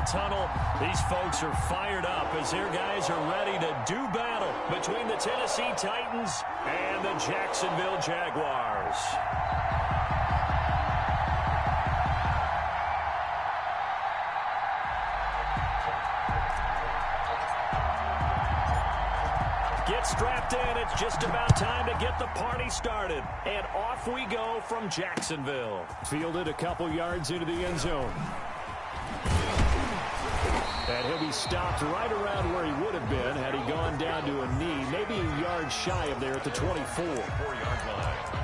tunnel. These folks are fired up as their guys are ready to do battle between the Tennessee Titans and the Jacksonville Jaguars. Get strapped in. It's just about time to get the party started. And off we go from Jacksonville. Fielded a couple yards into the end zone. And he'll be stopped right around where he would have been had he gone down to a knee, maybe a yard shy of there at the 24. 4-yard line.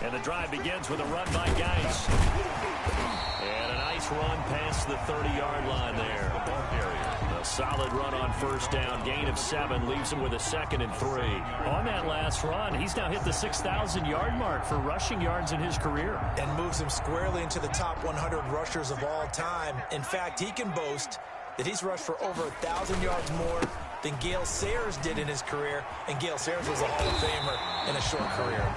And the drive begins with a run by Geis. And a nice run past the 30-yard line there. A solid run on first down. Gain of 7 leaves him with a 2nd and 3. On that last run, he's now hit the 6,000-yard mark for rushing yards in his career. And moves him squarely into the top 100 rushers of all time. In fact, he can boast that he's rushed for over 1,000 yards more than Gale Sayers did in his career. And Gale Sayers was a Hall of Famer in a short career.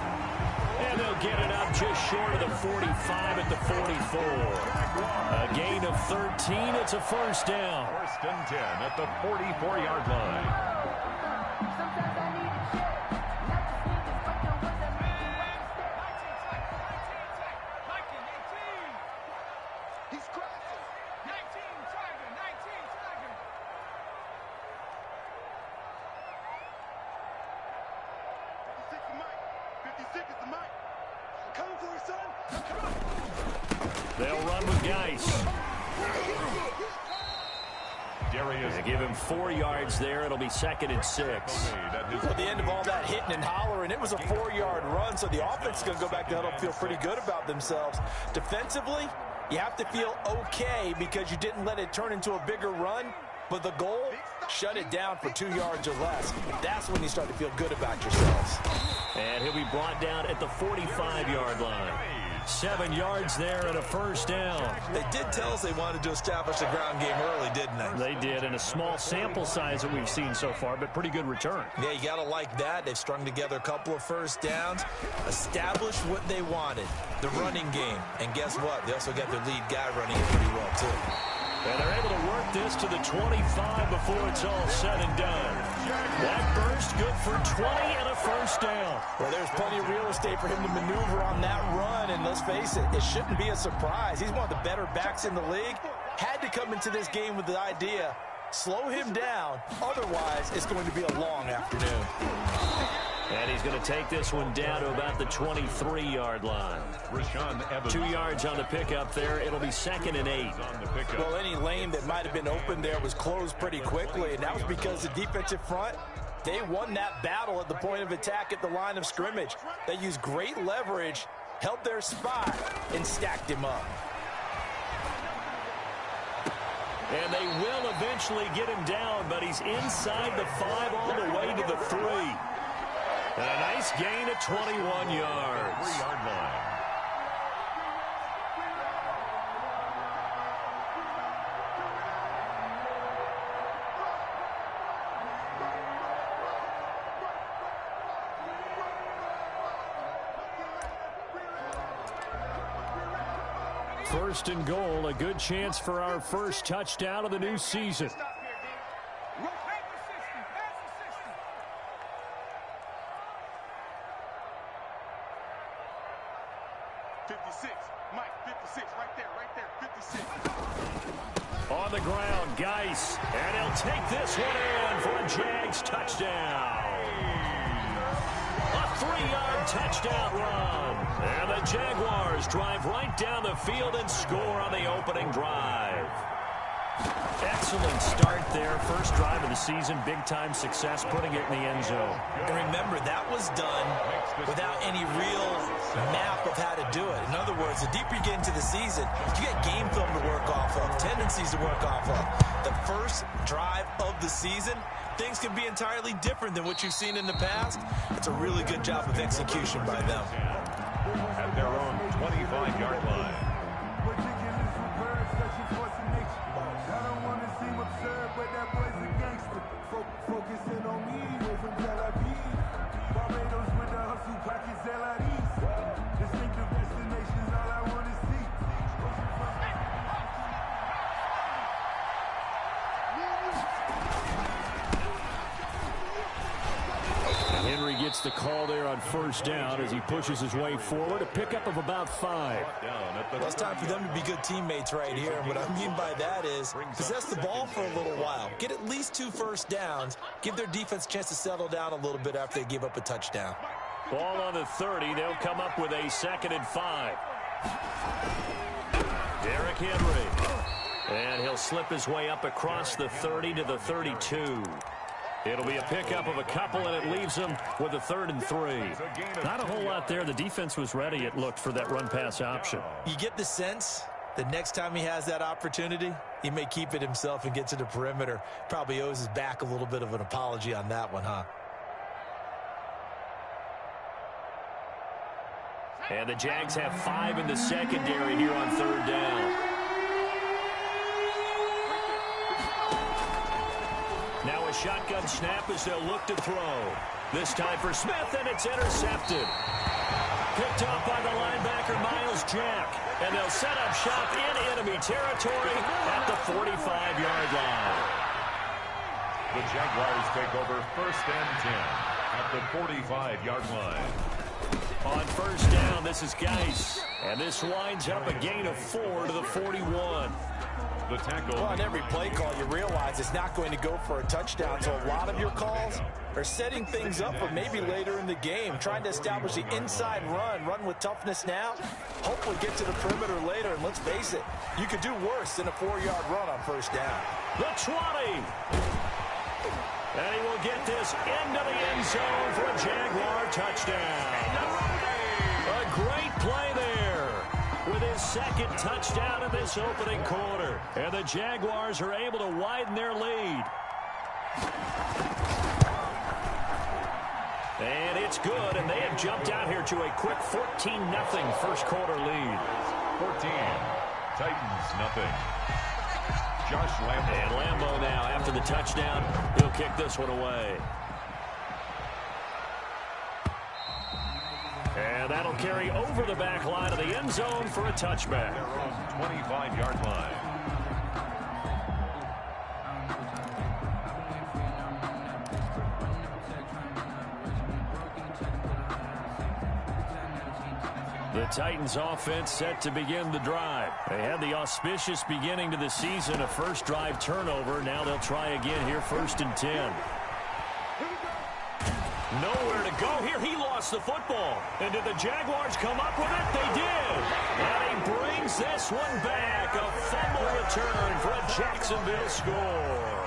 And they'll get it up just short of the 45 at the 44. A gain of 13. It's a first down. 1st and 10 at the 44-yard line. They'll run with Geis. They give him 4 yards there. It'll be 2nd and 6. At the end of all that hitting and hollering, it was a 4-yard run, so the offense is going to go back to huddle and feel pretty good about themselves. Defensively, you have to feel okay because you didn't let it turn into a bigger run, but the goal, shut it down for 2 yards or less. That's when you start to feel good about yourselves. And he'll be brought down at the 45-yard line. 7 yards there and a first down. They did tell us they wanted to establish the ground game early, didn't they? They did, in a small sample size that we've seen so far, but pretty good return. Yeah, you got to like that. They've strung together a couple of first downs, established what they wanted, the running game. And guess what? They also got their lead guy running it pretty well, too. And they're able to work this to the 25 before it's all said and done. That burst good for 20 and a first down. Well, there's plenty of real estate for him to maneuver on that run, and let's face it, it shouldn't be a surprise. He's one of the better backs in the league. Had to come into this game with the idea, slow him down, otherwise it's going to be a long afternoon. And he's going to take this one down to about the 23-yard line. 2 yards on the pickup there. It'll be 2nd and 8. Well, any lane that might have been open there was closed pretty quickly, and that was because the defensive front, they won that battle at the point of attack at the line of scrimmage. They used great leverage, held their spot, and stacked him up. And they will eventually get him down, but he's inside the 5 all the way to the 3. And a nice gain of 21 yards. 3-yard line. First and goal, a good chance for our first touchdown of the new season. On the ground, Geis, and he'll take this one in for a Jags touchdown. A 3-yard touchdown run. And the Jaguars drive right down the field and score on the opening drive. Excellent start there. First drive of the season. Big-time success, putting it in the end zone. And remember, that was done without any real map of how to do it. In other words, the deeper you get into the season, you get game film to work off of, tendencies to work off of. The first drive of the season, things can be entirely different than what you've seen in the past. It's a really good job of execution by them. At their own 25-yard line. Henry gets the call there on first down as he pushes his way forward. A pickup of about 5. Well, it's time for them to be good teammates right here. And what I mean by that is possess the ball for a little while. Get at least 2 first downs. Give their defense a chance to settle down a little bit after they give up a touchdown. Ball on the 30. They'll come up with a 2nd and 5. Derrick Henry. And he'll slip his way up across the 30 to the 32. It'll be a pickup of a couple, and it leaves them with a 3rd and 3. Not a whole lot there. The defense was ready, it looked, for that run-pass option. You get the sense that next time he has that opportunity, he may keep it himself and get to the perimeter. Probably owes his back a little bit of an apology on that one, huh? And the Jags have 5 in the secondary here on 3rd down. Now a shotgun snap as they'll look to throw. This time for Smith, and it's intercepted. Picked off by the linebacker, Miles Jack. And they'll set up shop in enemy territory at the 45-yard line. The Jaguars take over 1st and 10 at the 45-yard line. On first down, this is Geis. And this winds up a gain of 4 to the 41. The tackle. Well, on every play call, you realize it's not going to go for a touchdown. So a lot of your calls are setting things up for maybe later in the game, trying to establish the inside run with toughness now, hopefully get to the perimeter later. And let's face it, you could do worse than a 4-yard run on first down. The 20. And he will get this into the end zone for a Jaguar touchdown. A great play there with his 2nd touchdown in this opening quarter. And the Jaguars are able to widen their lead. And it's good, and they have jumped out here to a quick 14-0 first quarter lead. 14. Titans, nothing. Josh Lambo. And Lambo now, after the touchdown, he'll kick this one away. And that'll carry over the back line of the end zone for a touchback. 25-yard line. The Titans offense set to begin the drive. They had the auspicious beginning to the season, a first drive turnover. Now they'll try again here, 1st and 10. Nowhere to go here. He lost the football. And did the Jaguars come up with it? They did. And he brings this one back. A fumble return for a Jacksonville score.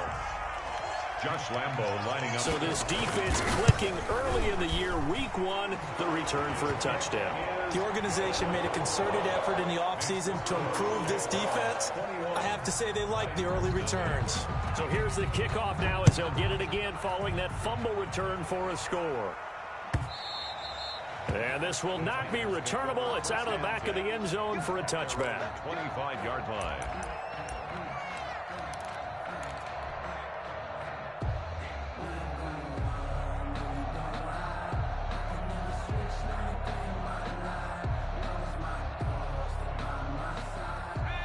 Josh Lambo lining up. So this defense clicking early in the year, week 1, the return for a touchdown. The organization made a concerted effort in the offseason to improve this defense. I have to say they like the early returns. So here's the kickoff now as they'll get it again following that fumble return for a score. And this will not be returnable. It's out of the back of the end zone for a touchback. 25-yard line.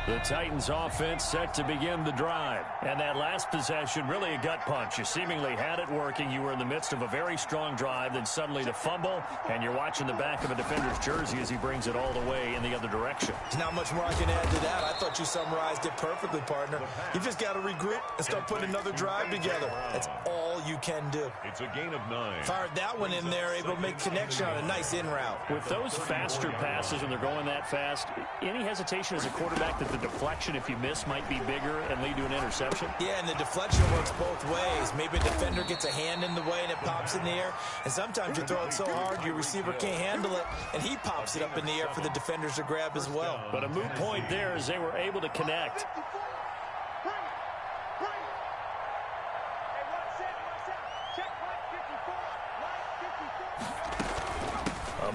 The Titans offense set to begin the drive. And that last possession, really a gut punch. You seemingly had it working. You were in the midst of a very strong drive. Then suddenly the fumble, and you're watching the back of a defender's jersey as he brings it all the way in the other direction. There's not much more I can add to that. I thought you summarized it perfectly, partner. You just got to regroup and start putting another drive together. That's all you can do. It's a gain of 9. Fired that one in there, able to make connection on a nice in route. With those faster passes, when they're going that fast, any hesitation as a quarterback that the deflection, if you miss, might be bigger and lead to an interception? Yeah, and the deflection works both ways. Maybe a defender gets a hand in the way and it pops in the air. And sometimes you throw it so hard your receiver can't handle it, and he pops it up in the air for the defenders to grab as well. But a moot point there as they were able to connect.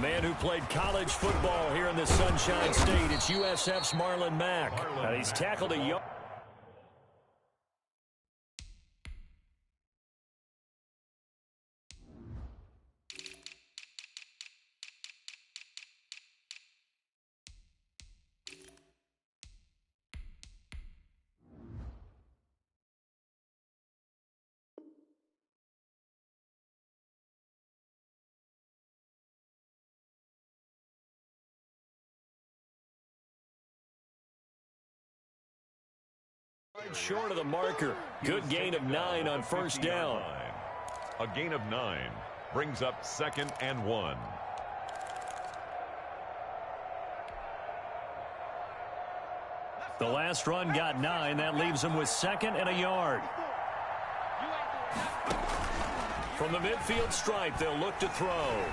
man who played college football here in the Sunshine State. It's USF's Marlon Mack. And he's tackled a yard. Short of the marker. Good gain of 9 on first down. A gain of 9 brings up 2nd and 1. The last run got 9. That leaves him with 2nd and a yard. From the midfield stripe, they'll look to throw.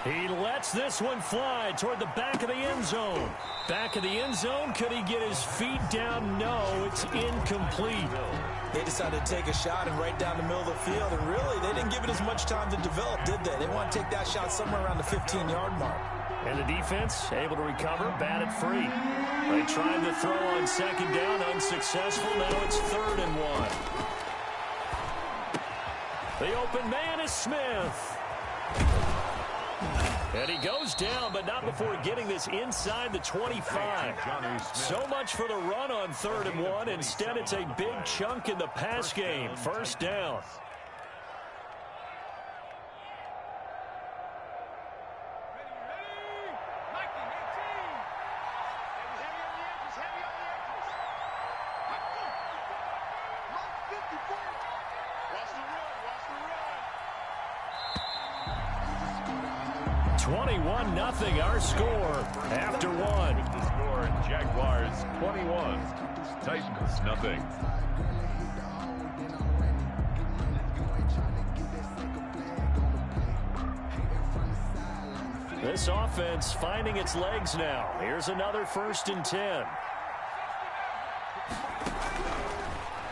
He lets this one fly toward the back of the end zone. Back of the end zone. Could he get his feet down? No, it's incomplete. They decided to take a shot and right down the middle of the field. And really, they didn't give it as much time to develop, did they? They want to take that shot somewhere around the 15-yard mark. And the defense able to recover, batted free. They tried to throw on 2nd down, unsuccessful. Now it's 3rd and 1. The open man is Smith. And he goes down, but not before getting this inside the 25. So much for the run on 3rd and 1. Instead, it's a big chunk in the pass game. First down. Nothing, our score after 1. The score, Jaguars 21, Titans nothing. This offense finding its legs now. Here's another 1st and 10.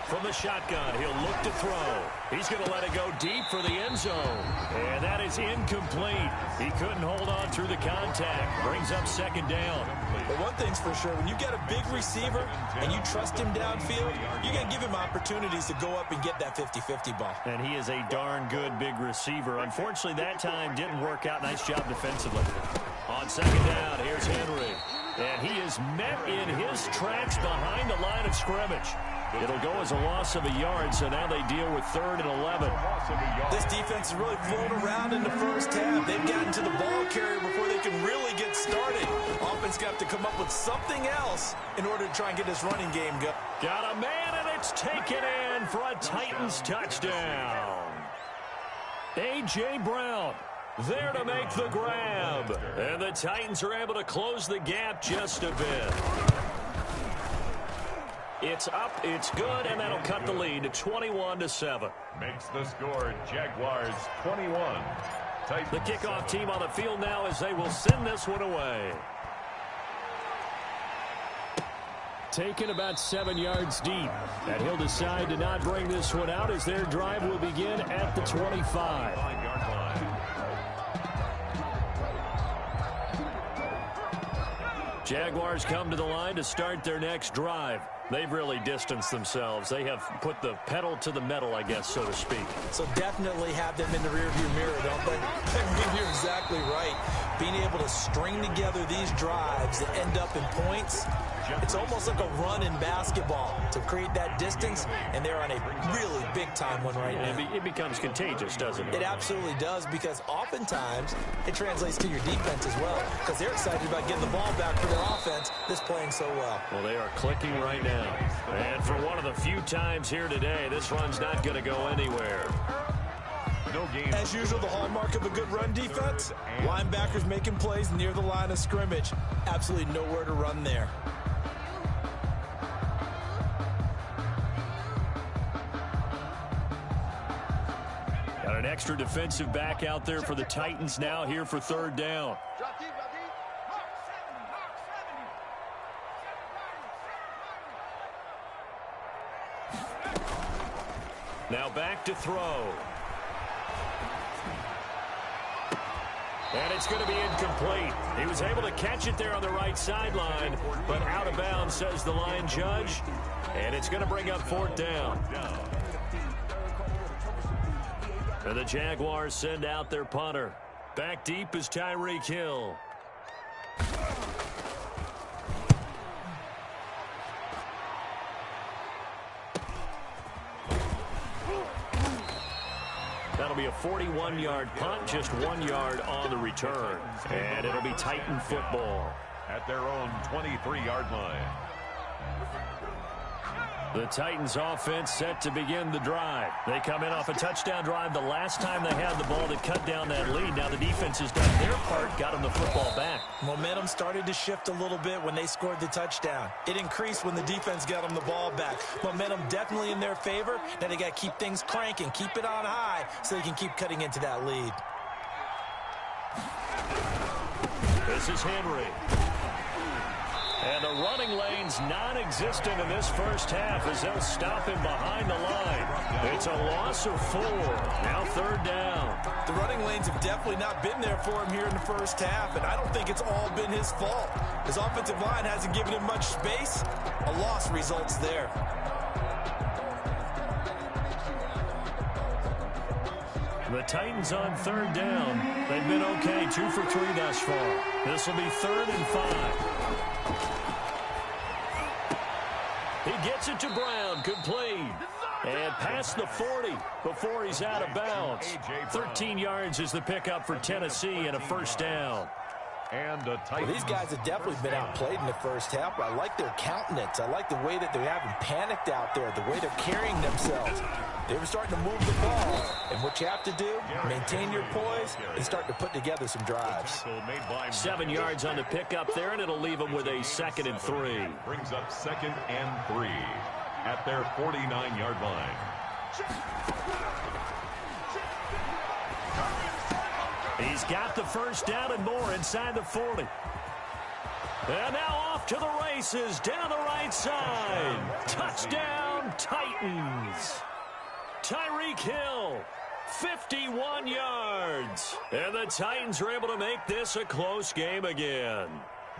From the shotgun, he'll look to throw. He's going to let it go deep for the end zone. And that is incomplete. He couldn't hold on through the contact. Brings up 2nd down. But one thing's for sure, when you get a big receiver and you trust him downfield, you're going to give him opportunities to go up and get that 50-50 ball. And he is a darn good big receiver. Unfortunately, that time didn't work out. Nice job defensively. On 2nd down, here's Henry. And he is met in his tracks behind the line of scrimmage. It'll go as a loss of a yard, so now they deal with 3rd and 11. This defense has really flown around in the first half. They've gotten to the ball carrier before they can really get started. Offense got to come up with something else in order to try and get this running game going. Got a man, and it's taken in for a Titans touchdown. A.J. Brown there to make the grab. And the Titans are able to close the gap just a bit. It's up, it's good, and that'll cut the lead to 21-7. Makes the score, Jaguars 21. Titans the kickoff team on the field now as they will send this one away. Taken about 7 yards deep. And he'll decide to not bring this one out as their drive will begin at the 25. 5-yard line. Jaguars come to the line to start their next drive. They've really distanced themselves. They have put the pedal to the metal, I guess, so to speak. So definitely have them in the rearview mirror, don't they? I mean, you're exactly right. Being able to string together these drives that end up in points, it's almost like a run in basketball to create that distance, and they're on a really big-time one right now. It becomes contagious, doesn't it? It absolutely does, because oftentimes it translates to your defense as well, because they're excited about getting the ball back for their offense that's playing so well. Well, they are clicking right now. And for one of the few times here today, this run's not going to go anywhere. No game. As usual, the hallmark of a good run defense, linebackers making plays near the line of scrimmage. Absolutely nowhere to run there. Got an extra defensive back out there for the Titans now here for 3rd down. Now back to throw. And it's going to be incomplete. He was able to catch it there on the right sideline, but out of bounds, says the line judge. And it's going to bring up 4th down. And the Jaguars send out their punter. Back deep is Tyreek Hill. That'll be a 41-yard punt, just 1 yard on the return. And it'll be Titan football. At their own 23-yard line. The Titans offense set to begin the drive. They come in off a touchdown drive the last time they had the ball that cut down that lead. Now the defense has done their part, got them the football back. Momentum started to shift a little bit when they scored the touchdown. It increased when the defense got them the ball back. Momentum definitely in their favor. Now they got to keep things cranking, keep it on high so they can keep cutting into that lead. This is Henry. And the running lane's non-existent in this first half as they'll stop him behind the line. It's a loss of 4. Now 3rd down. The running lanes have definitely not been there for him here in the first half, and I don't think it's all been his fault. His offensive line hasn't given him much space. A loss results there. The Titans on 3rd down. They've been okay, 2 for 3 thus far. This will be 3rd and 5. He gets it to Brown, complete. And past the 40 before he's out of bounds. 13 yards is the pickup for Tennessee and a 1st down. And a well, these guys have definitely been outplayed in the first half, but I like their countenance. I like the way that they haven't panicked out there, the way they're carrying themselves. They were starting to move the ball, and what you have to do, maintain your poise and start to put together some drives. 7 yards on the pickup there, and it'll leave them with a 2nd and 3. Brings up 2nd and 3 at their 49-yard line. He's got the 1st down and more inside the 40. And now off to the races down the right side. Touchdown, Titans. Tyreek Hill, 51 yards. And the Titans are able to make this a close game again.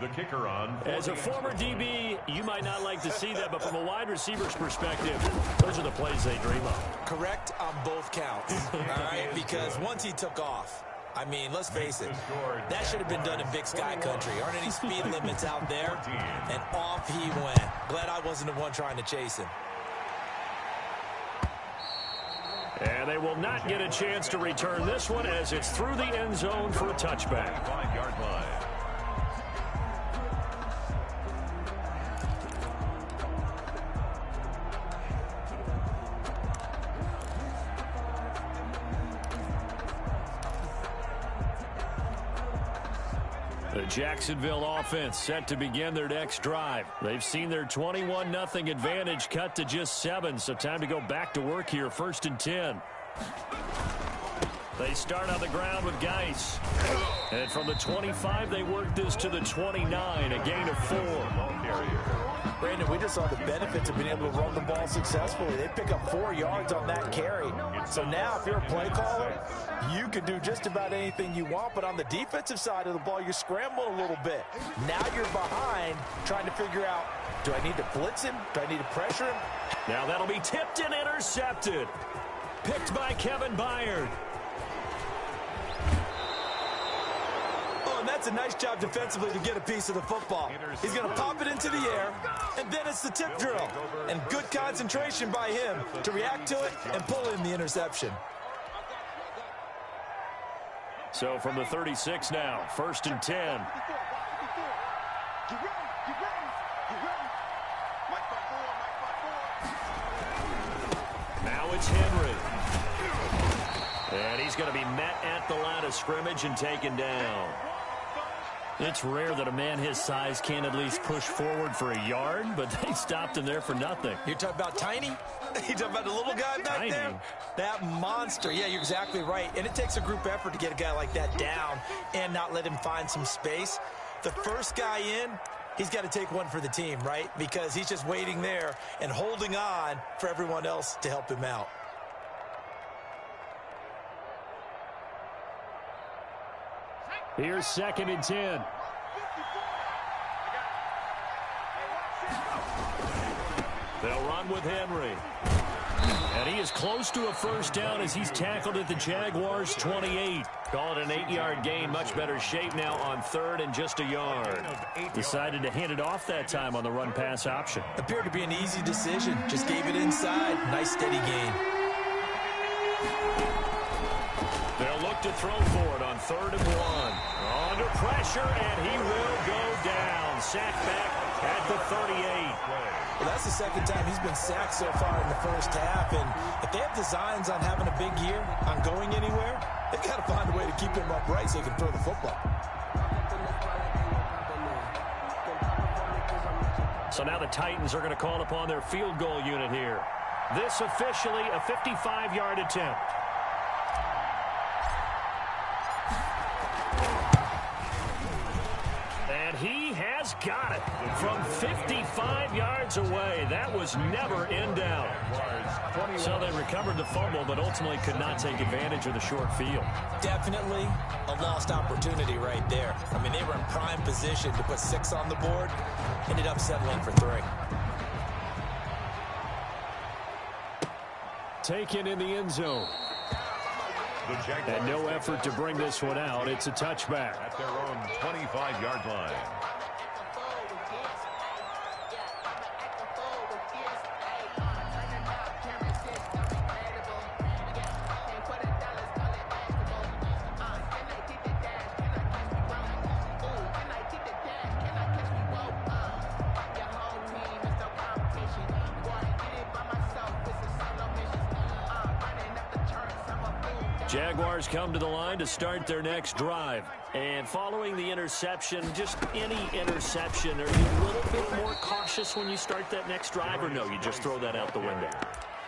The kicker on. As a former DB, you might not like to see that, but from a wide receiver's perspective, those are the plays they dream of. Correct on both counts, all right? Because once he took off, I mean, let's face it, that should have been done in Big Sky Country. Aren't any speed limits out there? And off he went. Glad I wasn't the one trying to chase him. And they will not get a chance to return this one as it's through the end zone for a touchback. 5-yard line. The Jacksonville offense set to begin their next drive. They've seen their 21-0 advantage cut to just 7, so time to go back to work here. 1st and 10. They start on the ground with Geis. And from the 25, they work this to the 29, a gain of 4. Brandon, we just saw the benefits of being able to run the ball successfully. They pick up 4 yards on that carry. So now if you're a play caller, you can do just about anything you want. But on the defensive side of the ball, you're scrambling a little bit. Now you're behind trying to figure out, do I need to blitz him? Do I need to pressure him? Now that'll be tipped and intercepted. Picked by Kevin Byard. And that's a nice job defensively to get a piece of the football. He's going to pop it into the air, and then it's the tip drill. And good concentration by him to react to it and pull in the interception. So from the 36 now, 1st and 10. Now it's Henry. And he's going to be met at the line of scrimmage and taken down. It's rare that a man his size can't at least push forward for a yard, but they stopped him there for nothing. You're talking about tiny? You're talking about the little guy back there? That monster. Yeah, you're exactly right. And it takes a group effort to get a guy like that down and not let him find some space. The first guy in, he's got to take one for the team, right? Because he's just waiting there and holding on for everyone else to help him out. Here's 2nd and 10. They'll run with Henry. And he is close to a first down as he's tackled at the Jaguars' 28. Call it an 8-yard gain. Much better shape now on 3rd and just a yard. Decided to hand it off that time on the run-pass option. Appeared to be an easy decision. Just gave it inside. Nice steady gain. They'll look to throw for it on 3rd and 1. Under pressure, and he will go down. Sacked back at the 38. Well, that's the 2nd time he's been sacked so far in the first half. And if they have designs on having a big year, on going anywhere, they've got to find a way to keep him upright so he can throw the football. So now the Titans are going to call upon their field goal unit here. This officially a 55-yard attempt. And he has got it from 55 yards away. That was never in doubt. So they recovered the fumble, but ultimately could not take advantage of the short field. Definitely a lost opportunity right there. I mean, they were in prime position to put 6 on the board. Ended up settling for 3. Taken in the end zone. And no effort to bring this one out. It's a touchback. At their own 25-yard line. Jaguars come to the line to start their next drive. And following the interception, just any interception, are you a little bit more cautious when you start that next drive, or no, you just throw that out the window?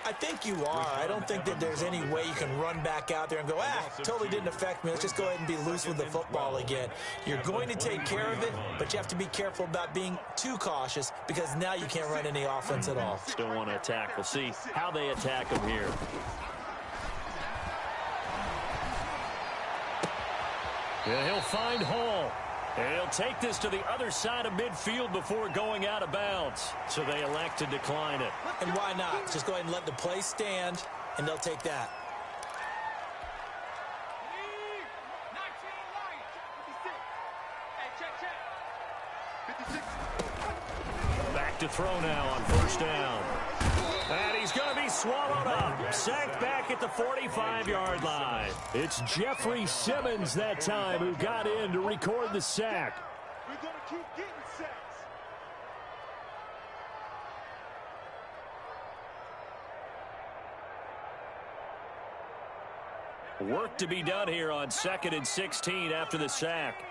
I think you are. I don't think that there's any way you can run back out there and go, totally didn't affect me. Let's just go ahead and be loose with the football again. You're going to take care of it, but you have to be careful about being too cautious because now you can't run any offense at all. Don't want to attack. We'll see how they attack them here. Yeah, he'll find Hall. And he'll take this to the other side of midfield before going out of bounds. So they elect to decline it. And why not? Just go ahead and let the play stand, and they'll take that. Back to throw now on first down. And he's going to be swallowed up. Sacked back at the 45-yard line. It's Jeffrey Simmons that time who got in to record the sack. We're going to keep getting sacks. Work to be done here on 2nd and 16 after the sack.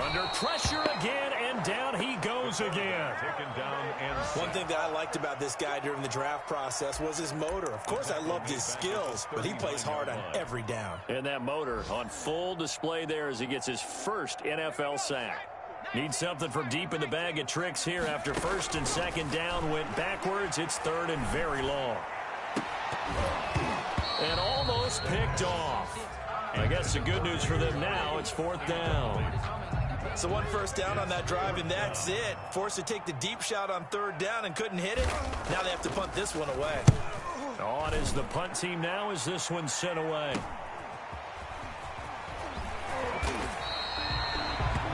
Under pressure again, and down he goes again. Taken down and One thing that I liked about this guy during the draft process was his motor. Of course, I loved his skills, but he plays hard on every down. And that motor on full display there as he gets his first NFL sack. Needs something from deep in the bag of tricks here after 1st and 2nd down went backwards. It's 3rd and very long. And almost picked off. I guess the good news for them now, it's 4th down. So 1 first down on that drive, and that's it. Forced to take the deep shot on 3rd down and couldn't hit it. Now they have to punt this one away. On is the punt team now as this one's sent away.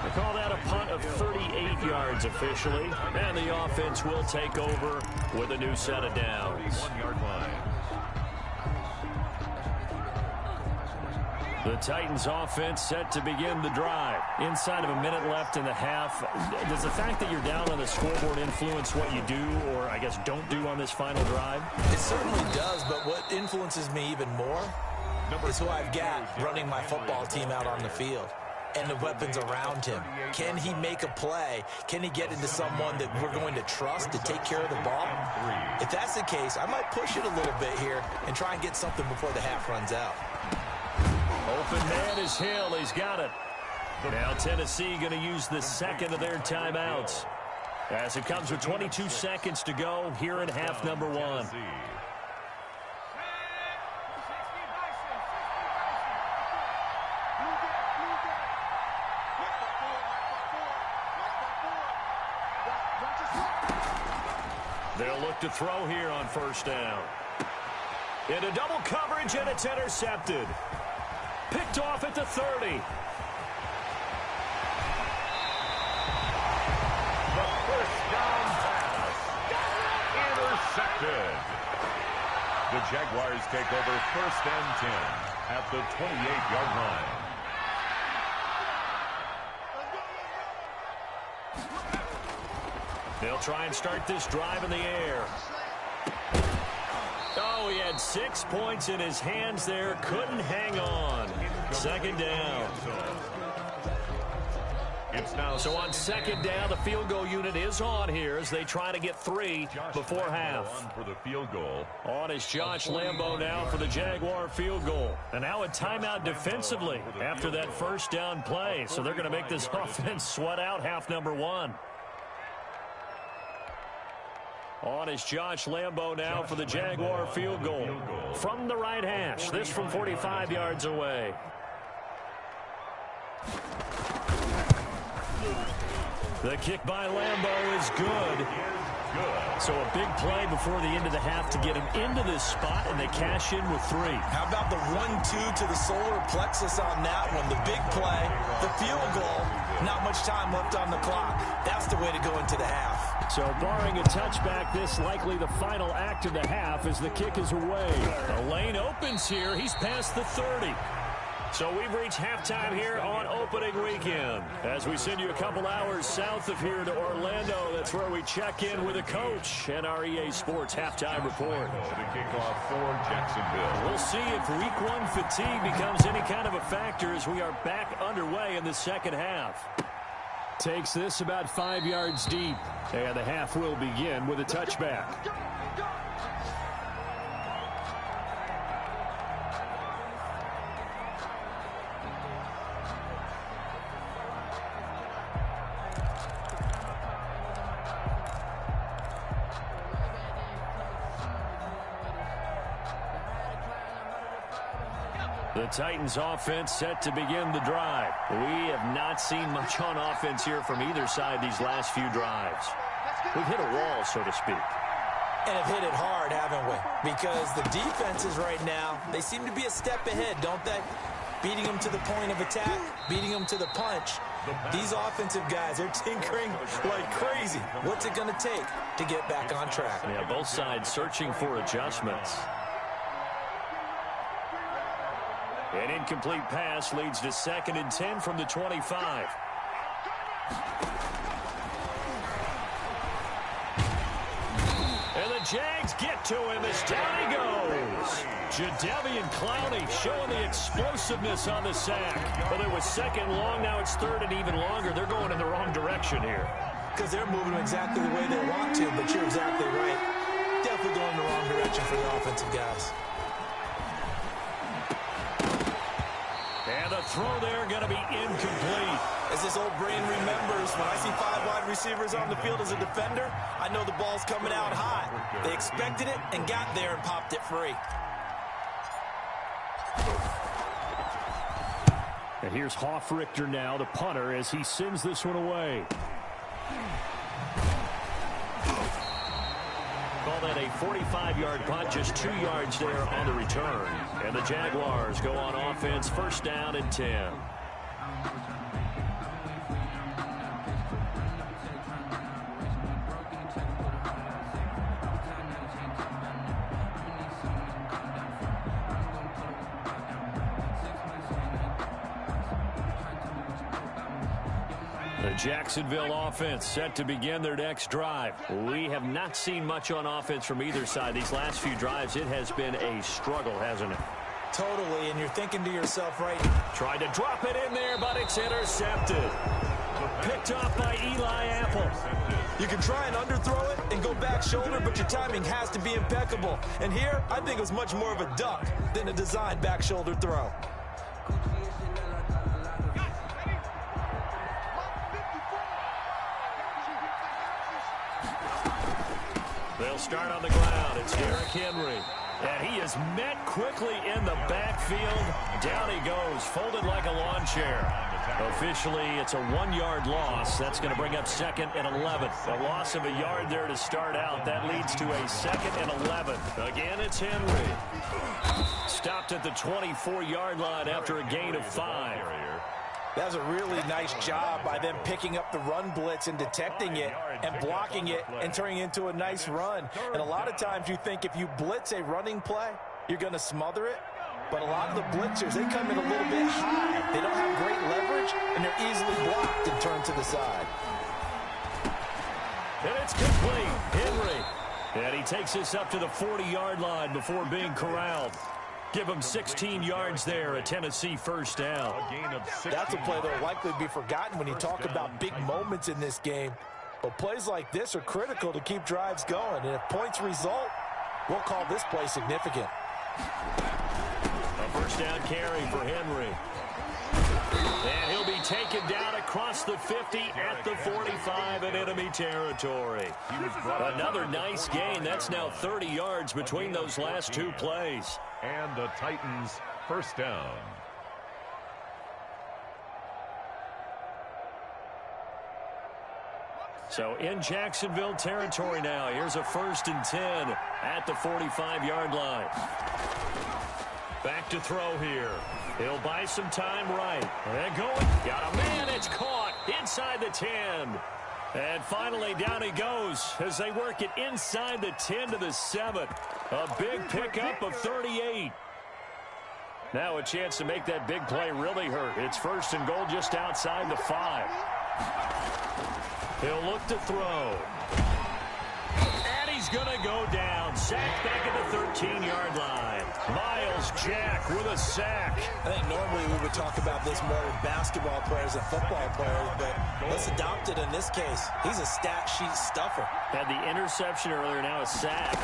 They call that a punt of 38 yards officially. And the offense will take over with a new set of downs. 1-yard line. The Titans offense set to begin the drive. Inside of a minute left in the half. Does the fact that you're down on the scoreboard influence what you do, or I guess don't do on this final drive? It certainly does, but what influences me even more is who I've got running my football team out on the field and the weapons around him. Can he make a play? Can he get into someone that we're going to trust to take care of the ball? If that's the case, I might push it a little bit here and try and get something before the half runs out. Open man is Hill. He's got it. Now Tennessee going to use the second of their timeouts as it comes with 22 seconds to go here in half number 1. They'll look to throw here on first down. Into double coverage, and it's intercepted. Picked off at the 30. The first down pass. Intercepted. The Jaguars take over first and 10 at the 28-yard line. They'll try and start this drive in the air. Oh, he had 6 points in his hands there. Couldn't hang on. Second down. So on second down, the field goal unit is on here as they try to get 3 before half. For the field goal. On is Josh Lambo now for the Jaguar field goal. And now a timeout defensively after that first down play. So they're going to make this offense sweat out half number 1. On is Josh Lambo now for the Jaguar field goal. From the right hash, this from 45 yards away. The kick by Lambo is good. So a big play before the end of the half to get him into this spot, and they cash in with 3. How about the 1-2 to the solar plexus on that one? The big play, the field goal, not much time left on the clock. That's the way to go into the half. So barring a touchback, this likely the final act of the half as the kick is away. The lane opens here. He's past the 30. So we've reached halftime here on opening weekend. As we send you a couple hours south of here to Orlando, that's where we check in with a coach and our EA Sports halftime report. The kickoff for Jacksonville. We'll see if week 1 fatigue becomes any kind of a factor as we are back underway in the second half. Takes this about 5 yards deep, and the half will begin with a touchback. The Titans offense set to begin the drive. We have not seen much on offense here from either side these last few drives. We've hit a wall, so to speak. And have hit it hard, haven't we? Because the defenses right now, they seem to be a step ahead, don't they? Beating them to the point of attack, beating them to the punch. These offensive guys are tinkering like crazy. What's it going to take to get back on track? Yeah, both sides searching for adjustments. An incomplete pass leads to 2nd and 10 from the 25. And the Jags get to him as down he goes. Jadeveon Clowney showing the explosiveness on the sack. Well, it was 2nd long, now it's 3rd and even longer. They're going in the wrong direction here. Because they're moving exactly the way they want to, but you're exactly right. Definitely going in the wrong direction for the offensive guys. And the throw there going to be incomplete. As this old brain remembers, when I see 5 wide receivers on the field as a defender, I know the ball's coming out hot. They expected it and got there and popped it free. And here's Hoffrichter now, the punter, as he sends this one away. Call that a 45-yard punt, just 2 yards there on the return. And the Jaguars go on offense, first down and 10. The Jacksonville offense set to begin their next drive. We have not seen much on offense from either side. These last few drives, it has been a struggle, hasn't it? Totally, and you're thinking to yourself, right? Tried to drop it in there, but it's intercepted. Picked off by Eli Apple. You can try and underthrow it and go back shoulder, but your timing has to be impeccable. And here, I think it was much more of a duck than a designed back shoulder throw. They'll start on the ground. It's Derrick Henry. And he is met quickly in the backfield. Down he goes, folded like a lawn chair. Officially, it's a 1-yard loss. That's going to bring up 2nd and 11. A loss of a yard there to start out. That leads to a 2nd and 11. Again, it's Henry. Stopped at the 24-yard line after a gain of 5. That was a really nice job by them picking up the run blitz and detecting it and blocking it and turning it into a nice run. And a lot of times you think if you blitz a running play, you're going to smother it. But a lot of the blitzers, they come in a little bit high. They don't have great leverage, and they're easily blocked and turned to the side. And it's complete. Henry. And he takes this up to the 40-yard line before being corralled. Give him 16 yards there, a Tennessee first down. That's a play that will likely be forgotten when you talk about big moments in this game. But plays like this are critical to keep drives going. And if points result, we'll call this play significant. A first down carry for Henry. And he'll be taken down across the 50 at the 45 in enemy territory. Another nice gain. That's now 30 yards between those last two plays. And the Titans first down. So in Jacksonville territory now. Here's a 1st and 10 at the 45-yard line. Back to throw here. He'll buy some time right. And going. Got a man. It's caught inside the 10. And finally down he goes as they work it inside the 10 to the 7. A big pickup of 38. Now a chance to make that big play really hurt. It's 1st and goal just outside the 5. He'll look to throw. And he's going to go down. Sacked back at the 13-yard line. Myles Jack with a sack. I think normally we would talk about this more with basketball players and football players, but let's adopt it in this case. He's a stat sheet stuffer. Had the interception earlier, now a sack.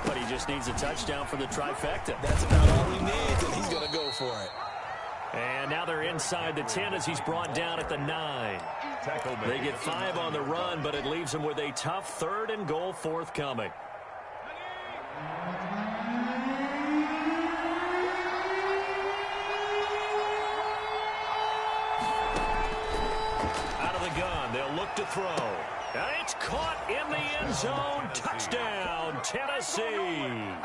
But he just needs a touchdown for the trifecta. That's about all he needs, and he's going to go for it. And now they're inside the 10 as he's brought down at the 9. They get 5 on the run, but it leaves them with a tough 3rd and goal forthcoming. Out of the gun, they'll look to throw. And it's caught in the end zone. Touchdown, Tennessee.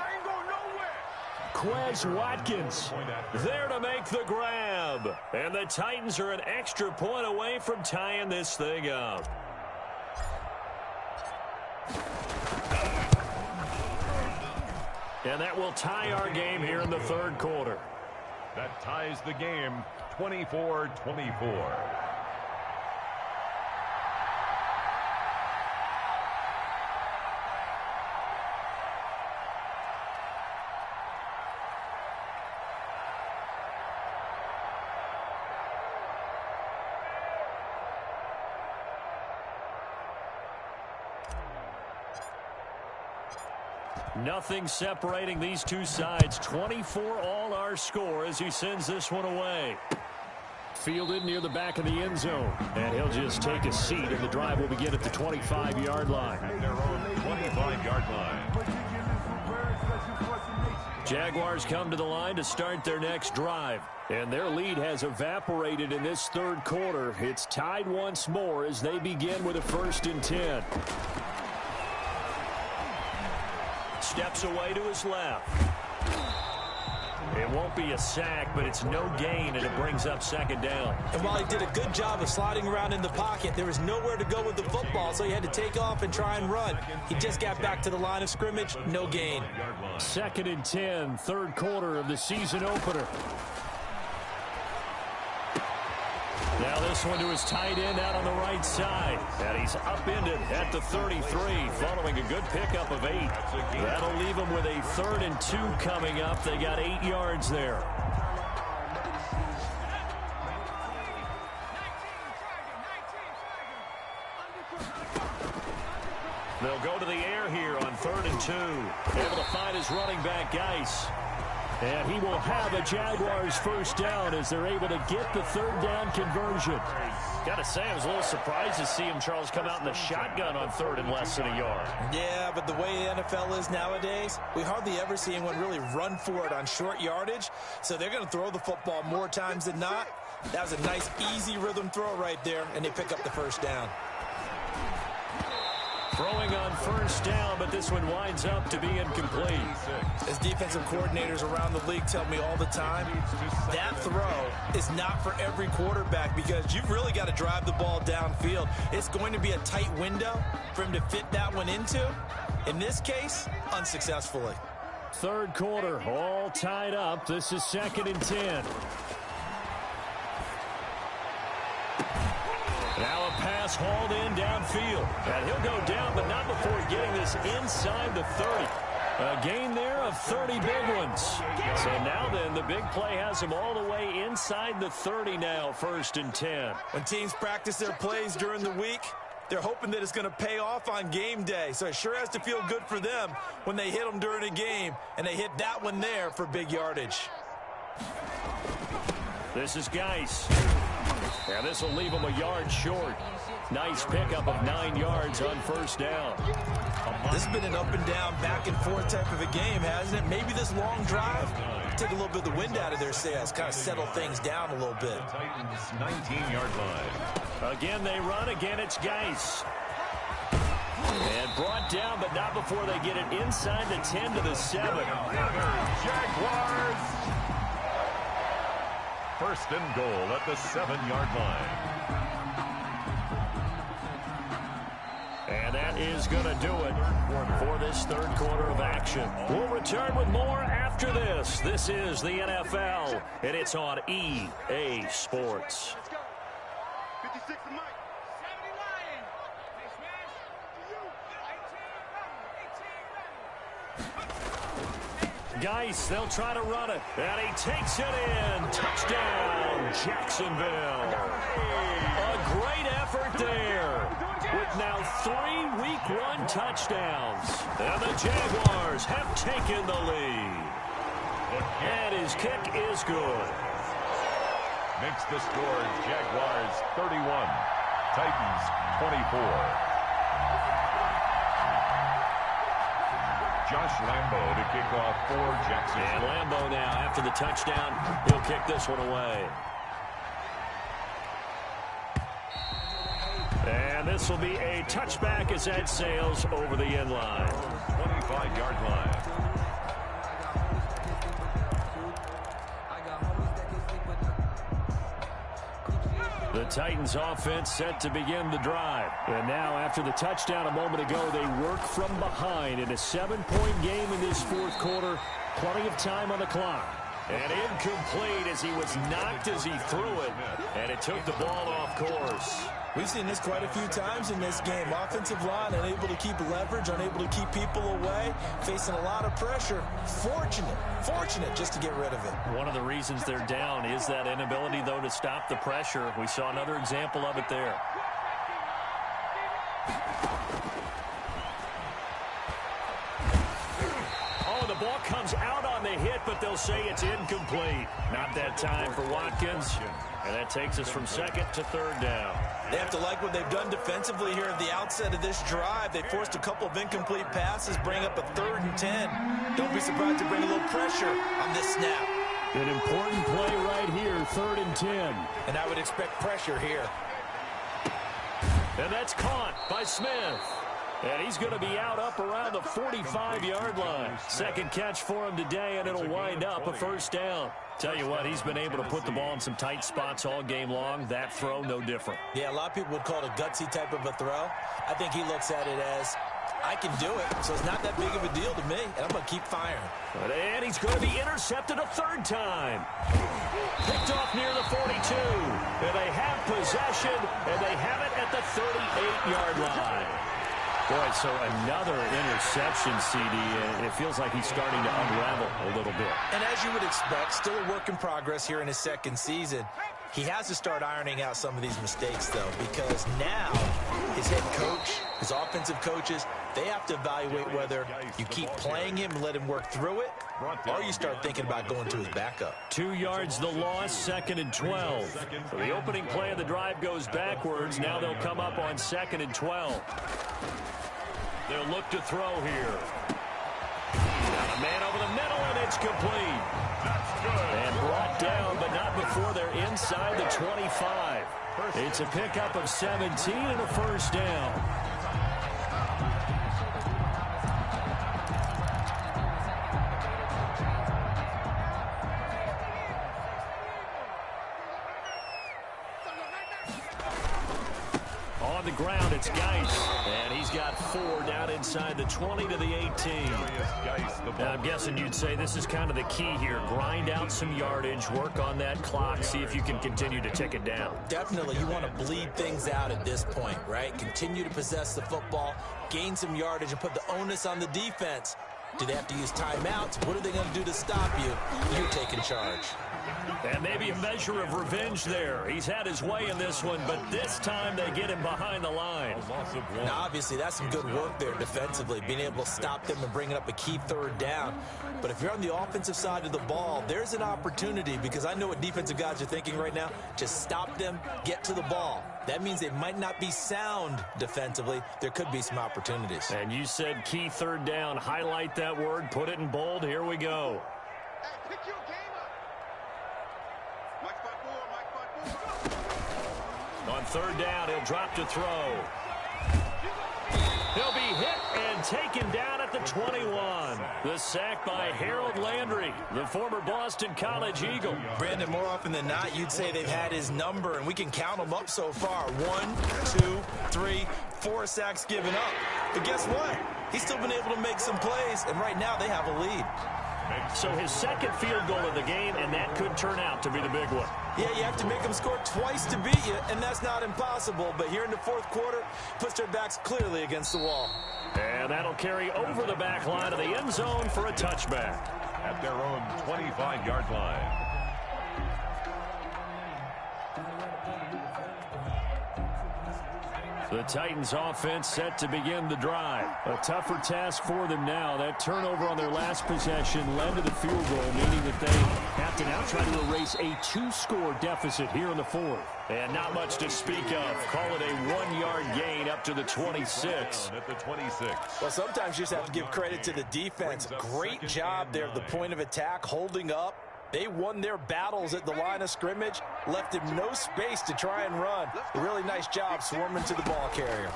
Quez Watkins there to make the grab. And the Titans are an extra point away from tying this thing up. And that will tie our game here in the 3rd quarter. That ties the game 24-24. Nothing separating these two sides. 24 all our score as he sends this one away. Fielded near the back of the end zone. And he'll just take a seat, and the drive will begin at the 25-yard line. At their own 25-yard line. Jaguars come to the line to start their next drive. And their lead has evaporated in this 3rd quarter. It's tied once more as they begin with a 1st and 10. Steps away to his left. It won't be a sack, but it's no gain, and it brings up 2nd down. And while he did a good job of sliding around in the pocket, there was nowhere to go with the football, so he had to take off and try and run. He just got back to the line of scrimmage, no gain. 2nd and 10, 3rd quarter of the season opener. Now this one to his tight end out on the right side. And he's upended at the 33 following a good pickup of 8. That'll leave him with a 3rd and 2 coming up. They got 8 yards there. They'll go to the air here on 3rd and 2. Able to find his running back, Geis. And he will have a Jaguars first down as they're able to get the 3rd down conversion. Got to say, I was a little surprised to see him, Charles, come out in the shotgun on 3rd and less than a yard. Yeah, but the way the NFL is nowadays, we hardly ever see anyone really run for it on short yardage. So they're going to throw the football more times than not. That was a nice, easy rhythm throw right there, and they pick up the first down. Throwing on first down, but this one winds up to be incomplete. As defensive coordinators around the league tell me all the time, that throw is not for every quarterback because you've really got to drive the ball downfield. It's going to be a tight window for him to fit that one into. In this case, unsuccessfully. Third quarter, all tied up. This is 2nd and 10. Now a pass hauled in downfield. And he'll go down, but not before getting this inside the 30. A gain there of 30 big ones. So now then, the big play has him all the way inside the 30 now, 1st and 10. When teams practice their plays during the week, they're hoping that it's going to pay off on game day. So it sure has to feel good for them when they hit them during a game, and they hit that one there for big yardage. This is Geis. And this will leave him a yard short. Nice pickup of 9 yards on first down. This has been an up and down, back and forth type of a game, hasn't it? Maybe this long drive take a little bit of the wind out of their sails, kind of settle things down a little bit. Titans 19-yard line. Again, they run. Again, it's Geis. And brought down, but not before they get it inside the 10 to the 7. Jaguars. 1st and goal at the 7-yard line. And that is going to do it for this third quarter of action. We'll return with more after this. This is the NFL, and it's on EA Sports. 56 to Mike. 70 Lion. Hey, Smash. To you. 18 ready. Geis, they'll try to run it. And he takes it in. Touchdown, Jacksonville. A great effort there. With now 3 Week 1 touchdowns. And the Jaguars have taken the lead. And his kick is good. Makes the score Jaguars 31, Titans 24. Josh Lambo to kick off for Jackson. And Lambo now, after the touchdown, he'll kick this one away. And this will be a touchback as that sails over the end line. 25-yard line. The Titans offense set to begin the drive. And now after the touchdown a moment ago, they work from behind in a 7-point game in this fourth quarter. Plenty of time on the clock. And incomplete as he was knocked as he threw it. And it took the ball off course. We've seen this quite a few times in this game. Offensive line unable to keep leverage, unable to keep people away, facing a lot of pressure. Fortunate just to get rid of it. One of the reasons they're down is that inability, though, to stop the pressure. We saw another example of it there. Oh, the ball comes out on the hit, but they'll say it's incomplete. Not that time for Watkins. And that takes us from 2nd to 3rd down. They have to like what they've done defensively here at the outset of this drive. They forced a couple of incomplete passes, bring up a 3rd and 10. Don't be surprised to bring a little pressure on this snap. An important play right here, 3rd and 10. And I would expect pressure here. And that's caught by Smith. And he's going to be out up around the 45-yard line. Second catch for him today, and it'll wind up a 1st down. Tell you what, he's been able to put the ball in some tight spots all game long. That throw, no different. Yeah, a lot of people would call it a gutsy type of a throw. I think he looks at it as, I can do it, so it's not that big of a deal to me, and I'm going to keep firing. And he's going to be intercepted a 3rd time. Picked off near the 42. And they have possession, and they have it at the 38-yard line. Boy, so another interception, CD, and it feels like he's starting to unravel a little bit. And as you would expect, still a work in progress here in his 2nd season. He has to start ironing out some of these mistakes, though, because now his head coach, his offensive coaches, they have to evaluate whether you keep playing him and let him work through it, or you start thinking about going to his backup. 2 yards the loss, 2nd and 12. So the opening play of the drive goes backwards. Now they'll come up on 2nd and 12. They'll look to throw here. Got a man over the middle, and it's complete. And brought down, but not before they're inside the 25. It's a pickup of 17 and a first down. On the ground, it's Geis, and he's got 4 down inside the 20 to the 18. Now, I'm guessing you'd say this is kind of the key here. Grind out some yardage, work on that clock, see if you can continue to tick it down. Definitely, you want to bleed things out at this point, right? Continue to possess the football, gain some yardage, and put the onus on the defense. Do they have to use timeouts? What are they going to do to stop you? You're taking charge. And maybe a measure of revenge there. He's had his way in this one, but this time they get him behind the line. Now, obviously, that's some good work there defensively, being able to stop them and bringing up a key third down. But if you're on the offensive side of the ball, there's an opportunity, because I know what defensive guys are thinking right now. Just stop them, get to the ball. That means they might not be sound defensively. There could be some opportunities. And you said key third down. Highlight that word, put it in bold. Here we go. Hey, pick your game up. Mike 5-4, Mike 5-4. On third down, he'll drop to throw. He'll be hit and taken down at the 21. The sack by Harold Landry, the former Boston College Eagle. Brandon, more often than not, you'd say they've had his number, and we can count them up so far. 1, 2, 3, 4 sacks given up. But guess what? He's still been able to make some plays, and right now they have a lead. So his second field goal of the game, and that could turn out to be the big one. Yeah, you have to make them score twice to beat you, and that's not impossible. But here in the fourth quarter, puts their backs clearly against the wall. And that'll carry over the back line of the end zone for a touchback. At their own 25-yard line. The Titans offense set to begin the drive. A tougher task for them now. That turnover on their last possession led to the field goal, meaning that they have to now try to erase a 2-score deficit here in the fourth. And not much to speak of. Call it a 1-yard gain up to the 26. At the 26. Well, sometimes you just have to give credit to the defense. Great job there at the point of attack, holding up. They won their battles at the line of scrimmage, left him no space to try and run. A really nice job swarming to the ball carrier.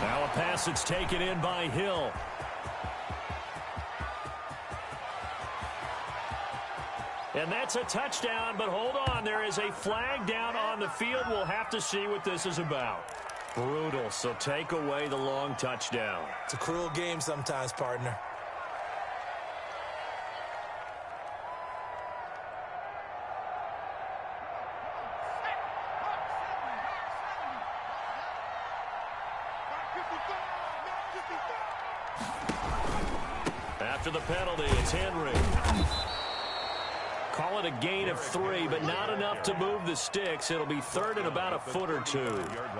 Now a pass that's taken in by Hill. And that's a touchdown, but hold on. There is a flag down on the field. We'll have to see what this is about. Brutal, so take away the long touchdown. It's a cruel game sometimes, partner. After the penalty, it's Henry. Call it a gain of 3, but not enough to move the sticks. It'll be third and about a foot or 2.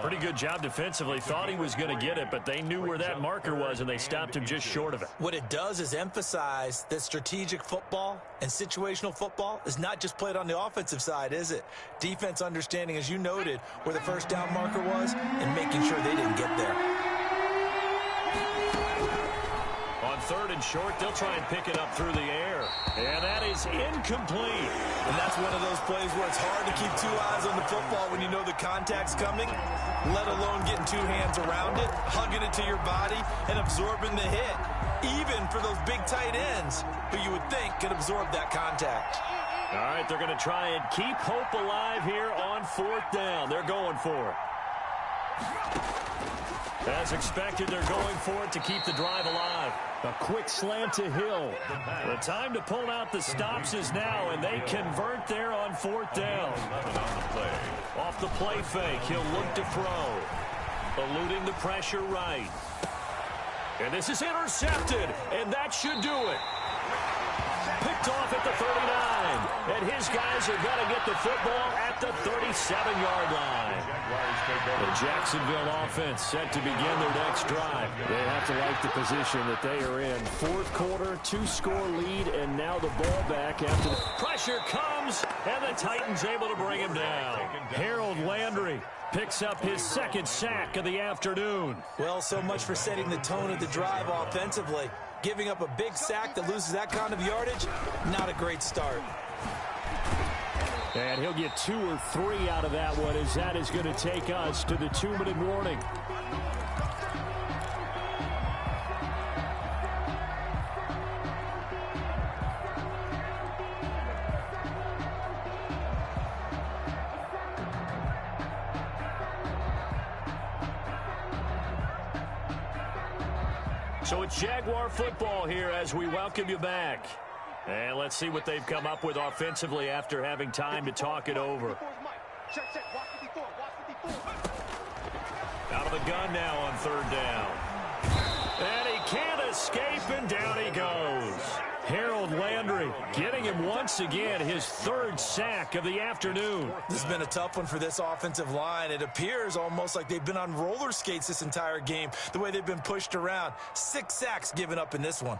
Pretty good job defensively. Thought he was going to get it, but they knew where that marker was, and they stopped him just short of it. What it does is emphasize that strategic football and situational football is not just played on the offensive side, is it? Defense understanding, as you noted, where the first down marker was and making sure they didn't get there. On third and short, they'll try and pick it up through the air. And that is incomplete. And that's one of those plays where it's hard to keep 2 eyes on the football when you know the contact's coming, let alone getting 2 hands around it, hugging it to your body, and absorbing the hit. Even for those big tight ends who you would think could absorb that contact. All right, they're going to try and keep hope alive here on fourth down. They're going for it. As expected, they're going for it to keep the drive alive. A quick slant to Hill. The time to pull out the stops is now, and they convert there on fourth down. Off the play fake, he'll look to throw. Eluding the pressure right. And this is intercepted, and that should do it. Picked off at the 39. And his guys are going to get the football at the 37-yard line. The Jacksonville offense set to begin their next drive. They have to like the position that they are in. Fourth quarter, 2-score lead, and now the ball back after the pressure comes, and the Titans able to bring him down. Harold Landry picks up his second sack of the afternoon. Well, so much for setting the tone of the drive offensively. Giving up a big sack that loses that kind of yardage, not a great start. And he'll get 2 or 3 out of that one, as that is going to take us to the 2-minute warning. So it's Jaguar football here as we welcome you back. And let's see what they've come up with offensively after having time to talk it over. Out of the gun now on 3rd down. And he can't escape, and down he goes. Harold Landry getting him once again his 3rd sack of the afternoon. This has been a tough one for this offensive line. It appears almost like they've been on roller skates this entire game, the way they've been pushed around. 6 sacks given up in this one.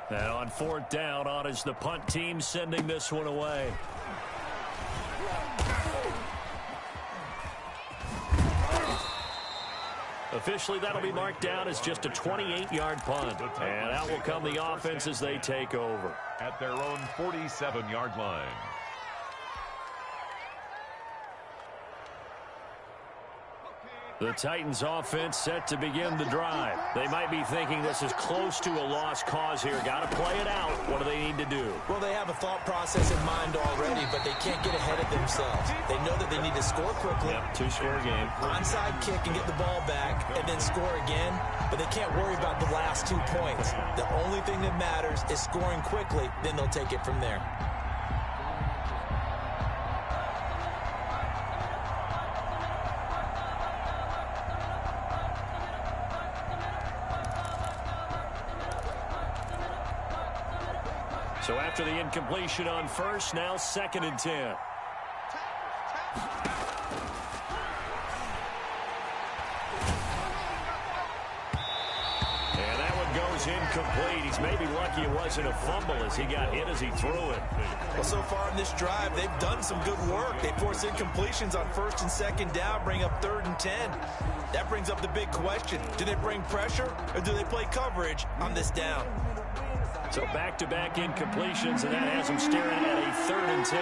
And on 4th down, on is the punt team sending this one away. Officially, that'll be marked down as just a 28-yard punt. And out will come the offense as they take over. At their own 47-yard line. The Titans offense set to begin the drive. They might be thinking this is close to a lost cause here. Got to play it out. What do they need to do? Well, they have a thought process in mind already, but they can't get ahead of themselves. They know that they need to score quickly. Yep, 2-score game. Onside kick and get the ball back and then score again, but they can't worry about the last 2 points. The only thing that matters is scoring quickly, then they'll take it from there. So after the incompletion on 1st, now 2nd and 10. And that one goes incomplete. He's maybe lucky it wasn't a fumble as he got hit as he threw it. Well, so far in this drive, they've done some good work. They force incompletions on 1st and 2nd down, bring up 3rd and 10. That brings up the big question. Do they bring pressure or do they play coverage on this down? So back-to-back incompletions, and that has him staring at a 3rd and 10.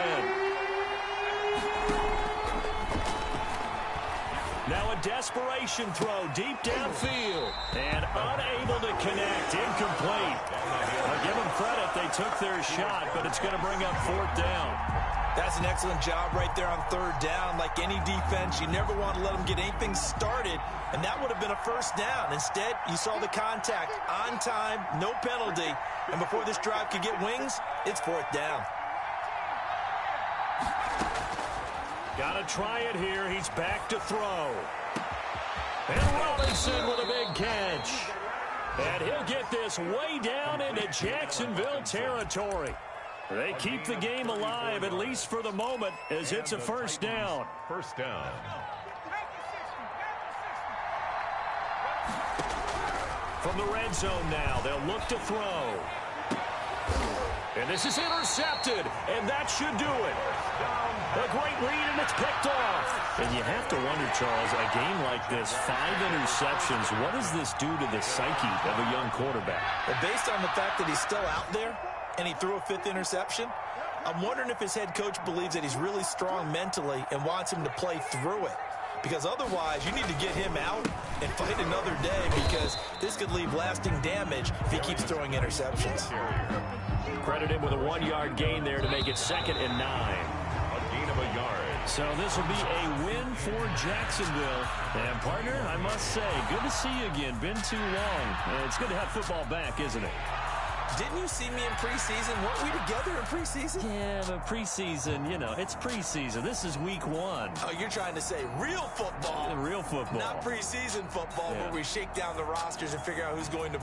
Now a desperation throw deep downfield, and unable to connect, incomplete. I'll give them credit, they took their shot, but it's going to bring up 4th down. That's an excellent job right there on 3rd down. Like any defense, you never want to let them get anything started, and that would have been a 1st down. Instead, you saw the contact on time, no penalty, and before this drive could get wings, it's 4th down. Got to try it here. He's back to throw. And Robinson with a big catch. And he'll get this way down into Jacksonville territory. They keep the game alive, at least for the moment, as it's a 1st down. 1st down. From the red zone now, they'll look to throw. And this is intercepted, and that should do it. A great read, and it's picked off. And you have to wonder, Charles, a game like this, 5 interceptions, what does this do to the psyche of a young quarterback? Well, based on the fact that he's still out there, and he threw a 5th interception, I'm wondering if his head coach believes that he's really strong mentally and wants him to play through it. Because otherwise, you need to get him out and fight another day, because this could leave lasting damage if he keeps throwing interceptions. Credit him with a 1-yard gain there to make it 2nd and 9. A gain of a yard. So this will be a win for Jacksonville. And, partner, I must say, good to see you again. Been too long. It's good to have football back, isn't it? Didn't you see me in preseason? Weren't we together in preseason? Yeah, but preseason, you know, it's preseason. This is week 1. Oh, you're trying to say real football. Real football. Not preseason football, where we shake down the rosters and figure out who's going to